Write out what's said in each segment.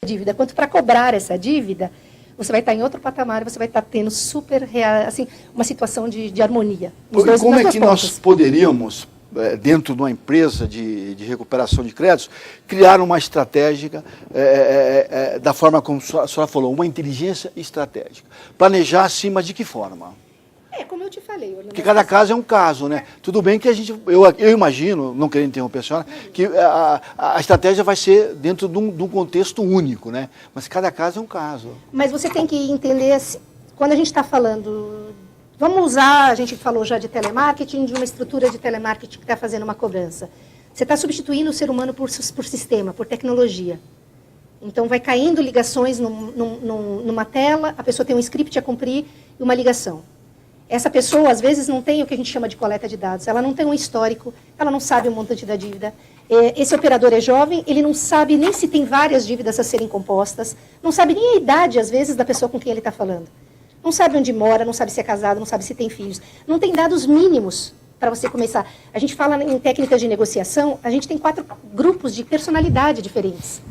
dívida, quanto para cobrar essa dívida, você vai estar em outro patamar, você vai estar tendo assim, uma situação de harmonia. Como é que nós poderíamos, dentro de uma empresa de recuperação de créditos, criar uma estratégia da forma como a senhora falou, uma inteligência estratégica? Planejar acima de que forma? Como eu te falei. Porque cada caso é um caso, né? Tudo bem que eu imagino, não querendo interromper a senhora, que a estratégia vai ser dentro de um contexto único, né? Mas cada caso é um caso. Mas você tem que entender, assim, quando a gente está falando, vamos usar, a gente falou já de telemarketing, de uma estrutura de telemarketing que está fazendo uma cobrança. Você está substituindo o ser humano por sistema, por tecnologia. Então, vai caindo ligações numa tela, a pessoa tem um script a cumprir e uma ligação. Essa pessoa, às vezes, não tem o que a gente chama de coleta de dados. Ela não tem um histórico, ela não sabe o montante da dívida. Esse operador é jovem, ele não sabe nem se tem várias dívidas a serem compostas, não sabe nem a idade, às vezes, da pessoa com quem ele está falando. Não sabe onde mora, não sabe se é casado, não sabe se tem filhos. Não tem dados mínimos para você começar. A gente fala em técnicas de negociação, a gente tem 4 grupos de personalidade diferentes,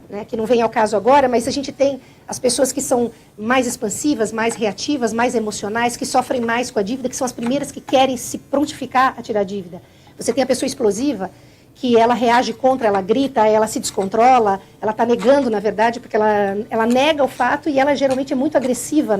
né, que não vem ao caso agora, mas a gente tem as pessoas que são mais expansivas, mais reativas, mais emocionais, que sofrem mais com a dívida, que são as primeiras que querem se prontificar a tirar a dívida. Você tem a pessoa explosiva, que ela reage contra, ela grita, ela se descontrola, ela está negando, na verdade, porque ela nega o fato e ela geralmente é muito agressiva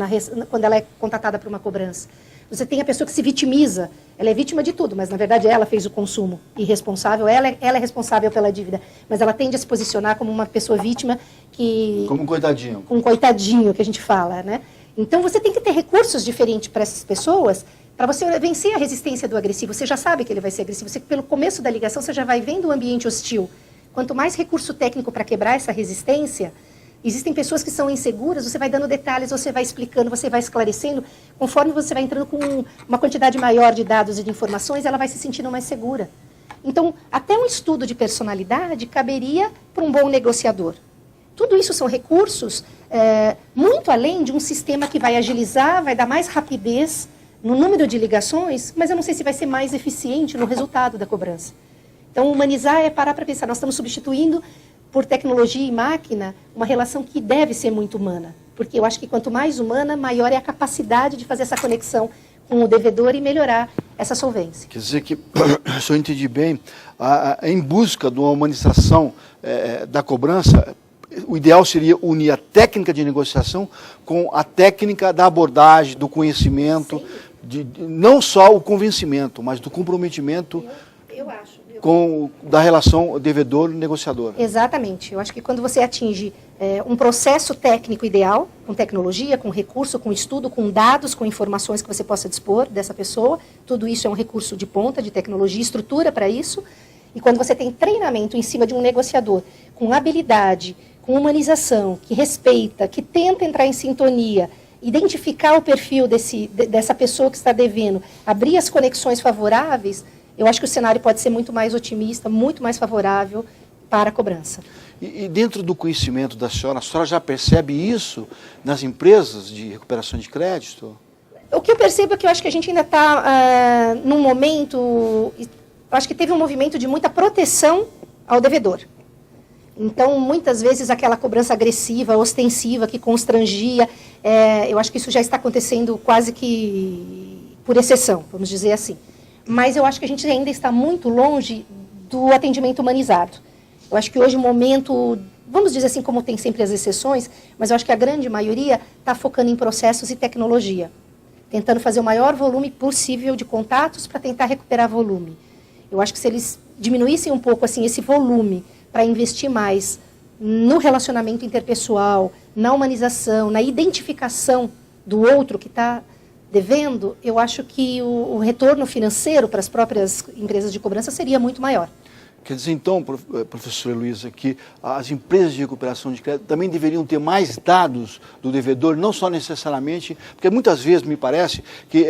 quando ela é contatada por uma cobrança. Você tem a pessoa que se vitimiza, ela é vítima de tudo, mas na verdade ela fez o consumo irresponsável, ela é responsável pela dívida, mas ela tende a se posicionar como uma pessoa vítima que... Como um coitadinho. Um coitadinho, que a gente fala, né? Então você tem que ter recursos diferentes para essas pessoas, para você vencer a resistência do agressivo. Você já sabe que ele vai ser agressivo, você, pelo começo da ligação você já vai vendo o ambiente hostil. Quanto mais recurso técnico para quebrar essa resistência, existem pessoas que são inseguras, você vai dando detalhes, você vai explicando, você vai esclarecendo, conforme você vai entrando com uma quantidade maior de dados e de informações, ela vai se sentindo mais segura. Então, até um estudo de personalidade caberia para um bom negociador. Tudo isso são recursos muito além de um sistema que vai agilizar, vai dar mais rapidez no número de ligações, mas eu não sei se vai ser mais eficiente no resultado da cobrança. Então, humanizar é parar para pensar, nós estamos substituindo por tecnologia e máquina, uma relação que deve ser muito humana. Porque eu acho que quanto mais humana, maior é a capacidade de fazer essa conexão com o devedor e melhorar essa solvência. Quer dizer que, se eu entendi bem, em busca de uma humanização da cobrança, o ideal seria unir a técnica de negociação com a técnica da abordagem, do conhecimento, não só o convencimento, mas do comprometimento. Eu acho. Da relação devedor-negociador. Exatamente. Eu acho que quando você atinge um processo técnico ideal, com tecnologia, com recurso, com estudo, com dados, com informações que você possa dispor dessa pessoa, tudo isso é um recurso de ponta, de tecnologia, estrutura para isso. E quando você tem treinamento em cima de um negociador com habilidade, com humanização, que respeita, que tenta entrar em sintonia, identificar o perfil dessa pessoa que está devendo, abrir as conexões favoráveis, eu acho que o cenário pode ser muito mais otimista, muito mais favorável para a cobrança. E dentro do conhecimento da senhora, a senhora já percebe isso nas empresas de recuperação de crédito? O que eu percebo é que eu acho que a gente ainda está num momento, eu acho que teve um movimento de muita proteção ao devedor. Então, muitas vezes, aquela cobrança agressiva, ostensiva, que constrangia, eu acho que isso já está acontecendo quase que por exceção, vamos dizer assim. Mas eu acho que a gente ainda está muito longe do atendimento humanizado. Eu acho que hoje o momento, vamos dizer assim, como tem sempre as exceções, mas eu acho que a grande maioria está focando em processos e tecnologia, tentando fazer o maior volume possível de contatos para tentar recuperar volume. Eu acho que se eles diminuíssem um pouco assim, esse volume para investir mais no relacionamento interpessoal, na humanização, na identificação do outro que está devendo, eu acho que o retorno financeiro para as próprias empresas de cobrança seria muito maior. Quer dizer, então, professora Heloísa, que as empresas de recuperação de crédito também deveriam ter mais dados do devedor, não só necessariamente, porque muitas vezes me parece que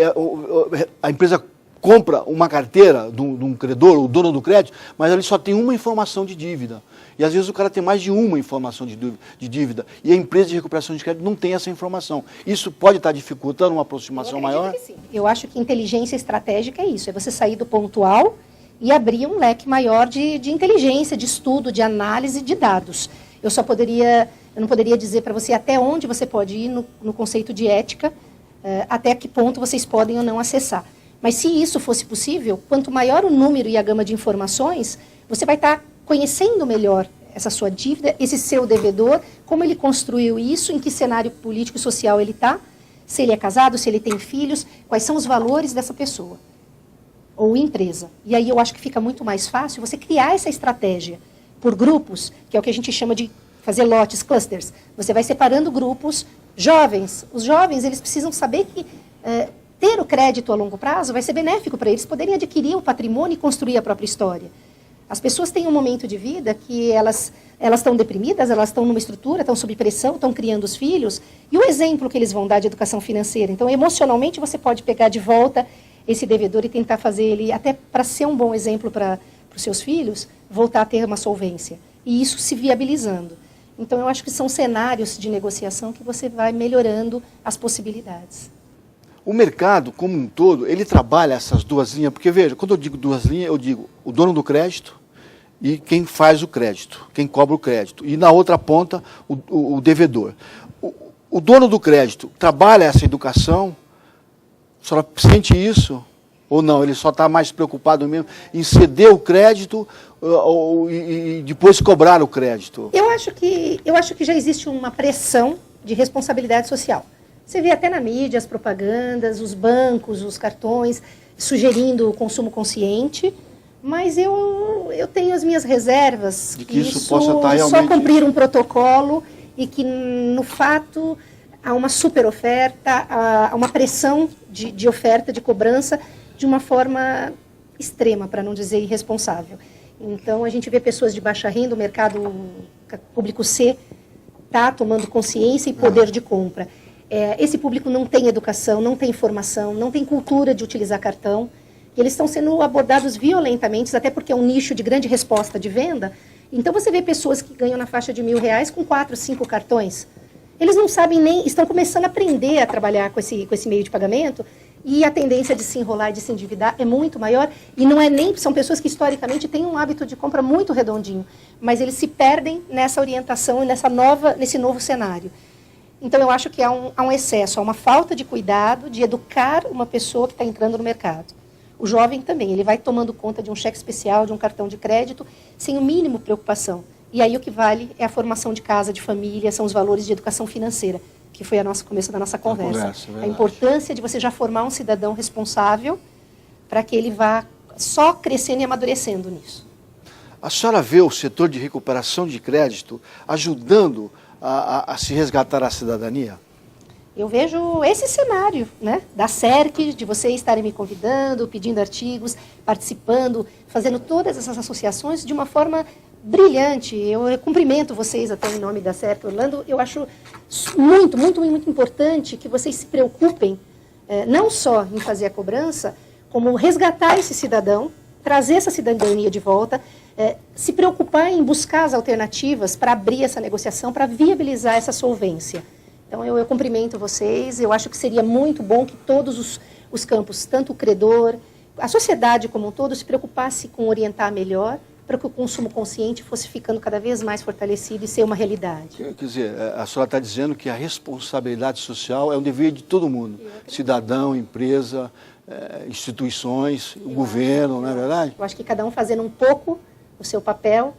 a empresa compra uma carteira de um credor, o dono do crédito, mas ele só tem uma informação de dívida. E às vezes o cara tem mais de uma informação de dívida. E a empresa de recuperação de crédito não tem essa informação. Isso pode estar dificultando uma aproximação maior? Que sim. Eu acho que inteligência estratégica é isso. É você sair do pontual e abrir um leque maior de inteligência, de estudo, de análise de dados. Eu não poderia dizer para você até onde você pode ir no conceito de ética, até que ponto vocês podem ou não acessar. Mas se isso fosse possível, quanto maior o número e a gama de informações, você vai estar conhecendo melhor essa sua dívida, esse seu devedor, como ele construiu isso, em que cenário político e social ele está, se ele é casado, se ele tem filhos, quais são os valores dessa pessoa ou empresa. E aí eu acho que fica muito mais fácil você criar essa estratégia por grupos, que é o que a gente chama de fazer lotes, clusters. Você vai separando grupos jovens. Os jovens, eles precisam saber que ter o crédito a longo prazo vai ser benéfico para eles poderem adquirir o patrimônio e construir a própria história. As pessoas têm um momento de vida que elas estão deprimidas, elas estão numa estrutura, estão sob pressão, estão criando os filhos, e o exemplo que eles vão dar de educação financeira. Então, emocionalmente, você pode pegar de volta esse devedor e tentar fazer ele, até para ser um bom exemplo para os seus filhos, voltar a ter uma solvência. E isso se viabilizando. Então, eu acho que são cenários de negociação que você vai melhorando as possibilidades. O mercado, como um todo, ele trabalha essas duas linhas, porque, veja, quando eu digo duas linhas, eu digo o dono do crédito e quem faz o crédito, quem cobra o crédito. E na outra ponta, o devedor. O dono do crédito trabalha essa educação, só sente isso ou não? Ele só está mais preocupado mesmo em ceder o crédito e depois cobrar o crédito? Eu acho que já existe uma pressão de responsabilidade social. Você vê até na mídia as propagandas, os bancos, os cartões, sugerindo o consumo consciente, mas eu tenho as minhas reservas de que isso possa estar realmente... só cumprir um protocolo e que, no fato, há uma super oferta, há uma pressão de oferta, de cobrança, de uma forma extrema, para não dizer irresponsável. Então, a gente vê pessoas de baixa renda, o mercado público C está tomando consciência e poder de compra. Esse público não tem educação, não tem formação, não tem cultura de utilizar cartão. E eles estão sendo abordados violentamente, até porque é um nicho de grande resposta de venda. Então, você vê pessoas que ganham na faixa de R$1.000 com 4, 5 cartões. Eles não sabem nem, estão começando a aprender a trabalhar com esse meio de pagamento, e a tendência de se enrolar e de se endividar é muito maior, e não é nem, são pessoas que historicamente têm um hábito de compra muito redondinho, mas eles se perdem nessa orientação e nesse novo cenário. Então, eu acho que há um excesso, há uma falta de cuidado de educar uma pessoa que está entrando no mercado. O jovem também, ele vai tomando conta de um cheque especial, de um cartão de crédito, sem o mínimo preocupação. E aí o que vale é a formação de casa, de família, são os valores de educação financeira, que foi o começo da nossa conversa. A importância de você já formar um cidadão responsável para que ele vá só crescendo e amadurecendo nisso. A senhora vê o setor de recuperação de crédito ajudando a se resgatar a cidadania? Eu vejo esse cenário, né, da SERC, de vocês estarem me convidando, pedindo artigos, participando, fazendo todas essas associações de uma forma brilhante. Eu cumprimento vocês até em nome da SERC Orlando. Eu acho muito, muito, muito importante que vocês se preocupem, não só em fazer a cobrança, como resgatar esse cidadão, trazer essa cidadania de volta, se preocupar em buscar as alternativas para abrir essa negociação, para viabilizar essa solvência. Então, eu cumprimento vocês. Eu acho que seria muito bom que todos os campos, tanto o credor, a sociedade como um todo, se preocupasse com orientar melhor, para que o consumo consciente fosse ficando cada vez mais fortalecido e ser uma realidade. Quer dizer, a senhora está dizendo que a responsabilidade social é um dever de todo mundo, cidadão, empresa, instituições, o governo, não é verdade? Eu acho que cada um fazendo um pouco o seu papel,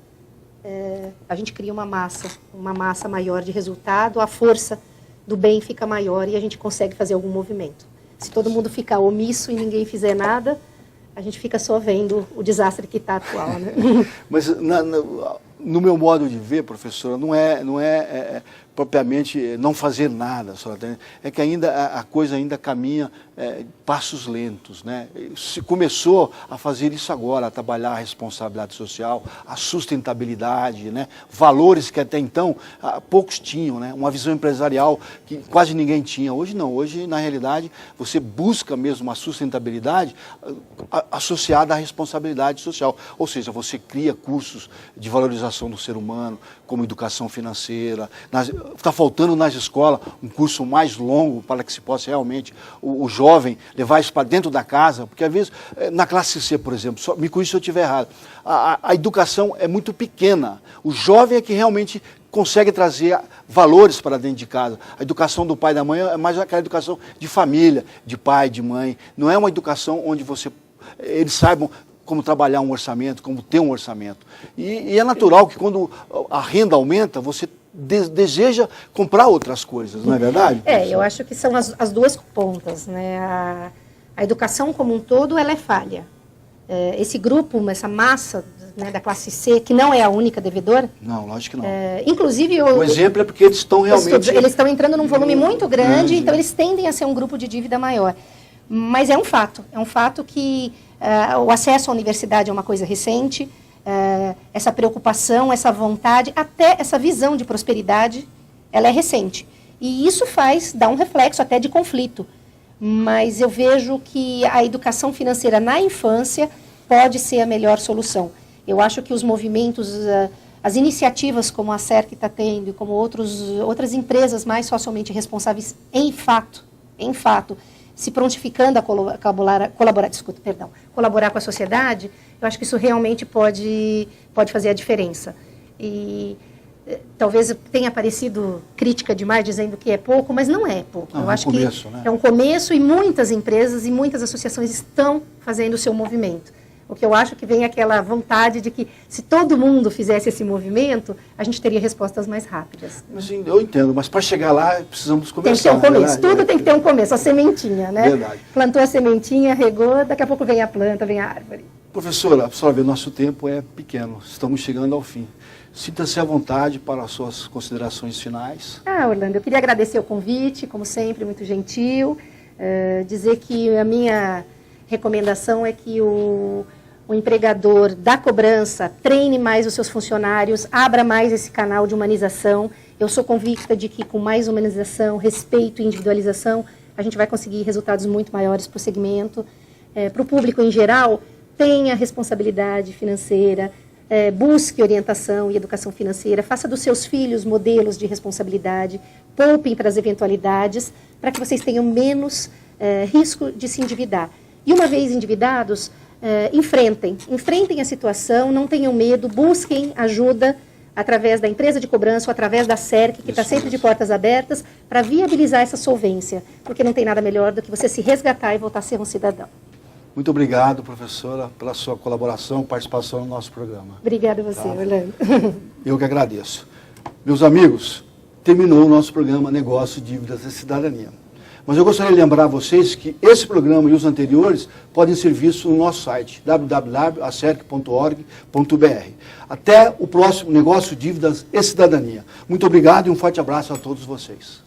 a gente cria uma massa maior de resultado, a força do bem fica maior e a gente consegue fazer algum movimento. Se todo mundo ficar omisso e ninguém fizer nada, a gente fica só vendo o desastre que está atual, né? Mas no meu modo de ver, professora, não é propriamente não fazer nada, é que ainda a coisa ainda caminha passos lentos, né? Se começou a fazer isso agora, a trabalhar a responsabilidade social, a sustentabilidade, né? Valores que até então poucos tinham, né? Uma visão empresarial que quase ninguém tinha. Hoje não, hoje na realidade você busca mesmo uma sustentabilidade associada à responsabilidade social, ou seja, você cria cursos de valorização do ser humano, como educação financeira. Está faltando nas escolas um curso mais longo para que se possa realmente o jovem levar isso para dentro da casa, porque às vezes na classe C, por exemplo, me corrija se eu estiver errado, a educação é muito pequena. O jovem é que realmente consegue trazer valores para dentro de casa. A educação do pai e da mãe é mais aquela educação de família, de pai, de mãe. Não é uma educação onde eles saibam como trabalhar um orçamento, como ter um orçamento. E é natural que quando a renda aumenta, você deseja comprar outras coisas, não é verdade? Eu acho que são as duas pontas, né? A educação como um todo, ela é falha. Esse grupo, essa massa, né, da classe C, que não é a única devedora. Não, lógico que não. Inclusive... O exemplo é porque eles estão realmente... Eles estão entrando num volume muito grande, então eles tendem a ser um grupo de dívida maior. Mas é um fato que o acesso à universidade é uma coisa recente, essa preocupação, essa vontade, até essa visão de prosperidade, ela é recente. E isso dá um reflexo até de conflito. Mas eu vejo que a educação financeira na infância pode ser a melhor solução. Eu acho que os movimentos, as iniciativas como a SERC está tendo, e como outras empresas mais socialmente responsáveis, em fato, se prontificando a colaborar com a sociedade, eu acho que isso realmente pode fazer a diferença. E talvez tenha parecido crítica demais, dizendo que é pouco, mas não é pouco. Eu acho que é um começo, e muitas empresas e muitas associações estão fazendo o seu movimento. O que eu acho que vem aquela vontade de que, se todo mundo fizesse esse movimento, a gente teria respostas mais rápidas. Sim, eu entendo, mas para chegar lá, precisamos começar. Tem que ter um começo, tudo tem que ter um começo, a sementinha, né? Verdade. Plantou a sementinha, regou, daqui a pouco vem a planta, vem a árvore. Professora, só ver, nosso tempo é pequeno, estamos chegando ao fim. Sinta-se à vontade para as suas considerações finais. Orlando, eu queria agradecer o convite, como sempre, muito gentil. Dizer que a minha recomendação é que o empregador da cobrança treine mais os seus funcionários, abra mais esse canal de humanização. Eu sou convicta de que com mais humanização, respeito e individualização, a gente vai conseguir resultados muito maiores para o segmento. Para o público em geral, tenha responsabilidade financeira, busque orientação e educação financeira, faça dos seus filhos modelos de responsabilidade, poupem para as eventualidades, para que vocês tenham menos risco de se endividar. E uma vez endividados, enfrentem a situação, não tenham medo, busquem ajuda através da empresa de cobrança ou através da SERC, que está sempre de portas abertas, para viabilizar essa solvência, porque não tem nada melhor do que você se resgatar e voltar a ser um cidadão. Muito obrigado, professora, pela sua colaboração, participação no nosso programa. Obrigada a você, Orlando. Eu que agradeço. Meus amigos, terminou o nosso programa Negócio, Dívidas e Cidadania. Mas eu gostaria de lembrar a vocês que esse programa e os anteriores podem ser vistos no nosso site, www.acerc.org.br. Até o próximo Negócio, Dívidas e Cidadania. Muito obrigado e um forte abraço a todos vocês.